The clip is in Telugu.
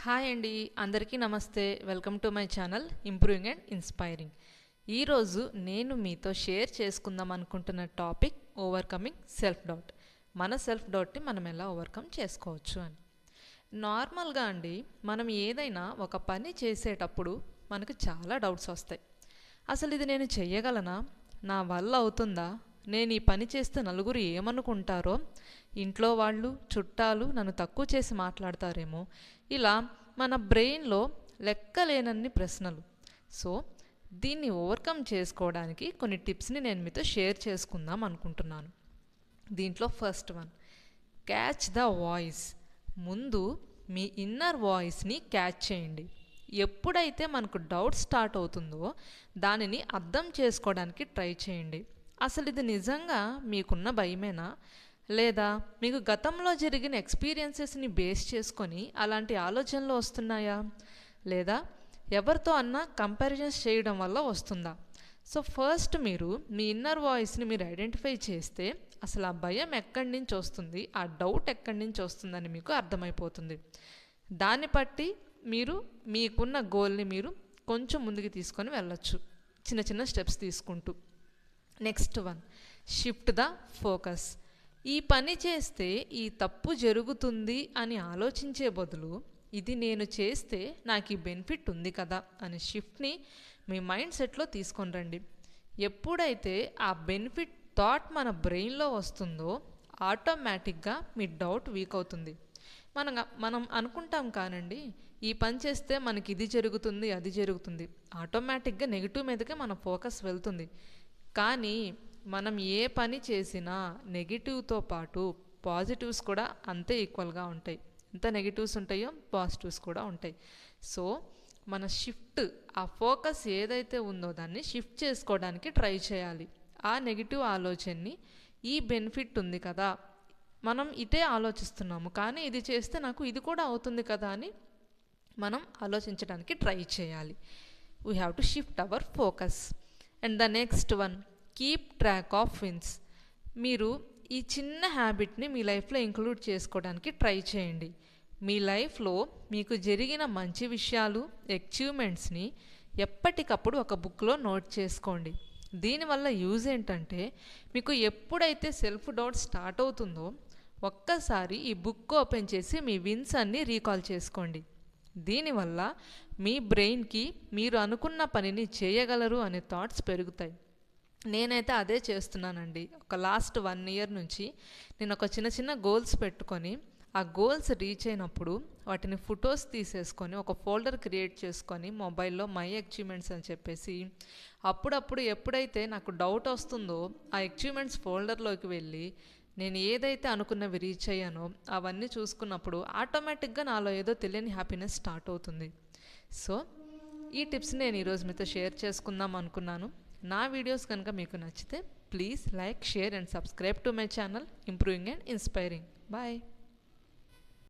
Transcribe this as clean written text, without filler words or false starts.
హాయ్ అండి, అందరికీ నమస్తే. Welcome to my channel improving and inspiring. ఈరోజు నేను మీతో షేర్ చేసుకుందాం అనుకుంటున్న టాపిక్ ఓవర్కమింగ్ సెల్ఫ్ డౌట్. మన సెల్ఫ్ డౌట్ని మనం ఎలా ఓవర్కమ్ చేసుకోవచ్చు అని. నార్మల్గా అండి, మనం ఏదైనా ఒక పని చేసేటప్పుడు మనకు చాలా డౌట్స్ వస్తాయి. అసలు ఇది నేను చెయ్యగలనా? నా వల్ల అవుతుందా? నేను ఈ పని చేస్తే నలుగురు ఏమనుకుంటారో, ఇంట్లో వాళ్ళు చుట్టాలు నన్ను తక్కువ చేసి మాట్లాడతారేమో, ఇలా మన బ్రెయిన్లో లెక్కలేనన్ని ప్రశ్నలు. సో దీన్ని ఓవర్కమ్ చేసుకోవడానికి కొన్ని టిప్స్ని నేను మీతో షేర్ చేసుకుందాం అనుకుంటున్నాను. దీంట్లో first one, catch the voice. ముందు మీ ఇన్నర్ వాయిస్ని క్యాచ్ చేయండి. ఎప్పుడైతే మనకు డౌట్ స్టార్ట్ అవుతుందో దానిని అర్థం చేసుకోవడానికి ట్రై చేయండి. అసలు ఇది నిజంగా మీకున్న భయమేనా, లేదా మీకు గతంలో జరిగిన ఎక్స్పీరియన్సెస్ని బేస్ చేసుకొని అలాంటి ఆలోచనలు వస్తున్నాయా, లేదా ఎవరితో అన్నా కంపారిజన్స్ చేయడం వల్ల వస్తుందా? సో ఫస్ట్ మీరు మీ ఇన్నర్ వాయిస్ని మీరు ఐడెంటిఫై చేస్తే అసలు ఆ భయం ఎక్కడి నుంచి వస్తుంది, ఆ డౌట్ ఎక్కడి నుంచి వస్తుందని మీకు అర్థమైపోతుంది. దాన్ని బట్టి మీరు మీకున్న గోల్ని మీరు కొంచెం ముందుకు తీసుకొని వెళ్ళొచ్చు, చిన్న చిన్న స్టెప్స్ తీసుకుంటూ. Next one, shift the focus. ఈ పని చేస్తే ఈ తప్పు జరుగుతుంది అని ఆలోచించే బదులు, ఇది నేను చేస్తే నాకు ఈ బెనిఫిట్ ఉంది కదా అనే షిఫ్ట్ని మీ మైండ్ సెట్లో తీసుకొని రండి. ఎప్పుడైతే ఆ బెనిఫిట్ థాట్ మన బ్రెయిన్లో వస్తుందో ఆటోమేటిక్గా మీ డౌట్ వీక్ అవుతుంది. మనం అనుకుంటాం కానండి, ఈ పని చేస్తే మనకి ఇది జరుగుతుంది అది జరుగుతుంది, ఆటోమేటిక్గా నెగిటివ్ మీదకే మన ఫోకస్ వెళ్తుంది. కానీ మనం ఏ పని చేసినా నెగిటివ్తో పాటు పాజిటివ్స్ కూడా అంతే ఈక్వల్గా ఉంటాయి. ఎంత నెగిటివ్స్ ఉంటాయో పాజిటివ్స్ కూడా ఉంటాయి. సో మన షిఫ్ట్, ఆ ఫోకస్ ఏదైతే ఉందో దాన్ని షిఫ్ట్ చేసుకోవడానికి ట్రై చేయాలి. ఆ నెగిటివ్ ఆలోచనని ఈ బెనిఫిట్ ఉంది కదా, మనం ఇదే ఆలోచిస్తున్నాము కానీ ఇది చేస్తే నాకు ఇది కూడా అవుతుంది కదా అని మనం ఆలోచించడానికి ట్రై చేయాలి. We have to shift our focus. And the next one, keep track of wins. మీరు ఈ చిన్న హ్యాబిట్ని మీ లైఫ్లో ఇంక్లూడ్ చేసుకోవడానికి ట్రై చేయండి. మీ లైఫ్లో మీకు జరిగిన మంచి విషయాలు, అచీవ్మెంట్స్ని ఎప్పటికప్పుడు ఒక బుక్లో నోట్ చేసుకోండి. దీనివల్ల యూజ్ ఏంటంటే, మీకు ఎప్పుడైతే సెల్ఫ్ డౌట్ స్టార్ట్ అవుతుందో ఒక్కసారి ఈ బుక్ ఓపెన్ చేసి మీ విన్స్ అన్ని రీకాల్ చేసుకోండి. దీనివల్ల మీ బ్రెయిన్కి మీరు అనుకున్న పనిని చేయగలరు అనే థాట్స్ పెరుగుతాయి. నేనైతే అదే చేస్తున్నానండి. ఒక లాస్ట్ 1 year నుంచి నేను ఒక చిన్న చిన్న గోల్స్ పెట్టుకొని, ఆ గోల్స్ రీచ్ అయినప్పుడు వాటిని ఫొటోస్ తీసేసుకొని ఒక ఫోల్డర్ క్రియేట్ చేసుకొని మొబైల్లో మై అచీవ్మెంట్స్ అని చెప్పేసి, అప్పుడప్పుడు ఎప్పుడైతే నాకు డౌట్ వస్తుందో ఆ అచీవ్మెంట్స్ ఫోల్డర్లోకి వెళ్ళి నేను ఏదైతే అనుకున్నవి రీచ్ అయ్యానో అవన్నీ చూసుకున్నప్పుడు ఆటోమేటిక్గా నాలో ఏదో తెలియని హ్యాపీనెస్ స్టార్ట్ అవుతుంది. సో ఈ టిప్స్ నేను ఈరోజు మీతో షేర్ చేసుకుందాం అనుకున్నాను. నా వీడియోస్ కనుక మీకు నచ్చితే please like, share and subscribe to my channel improving and inspiring. Bye.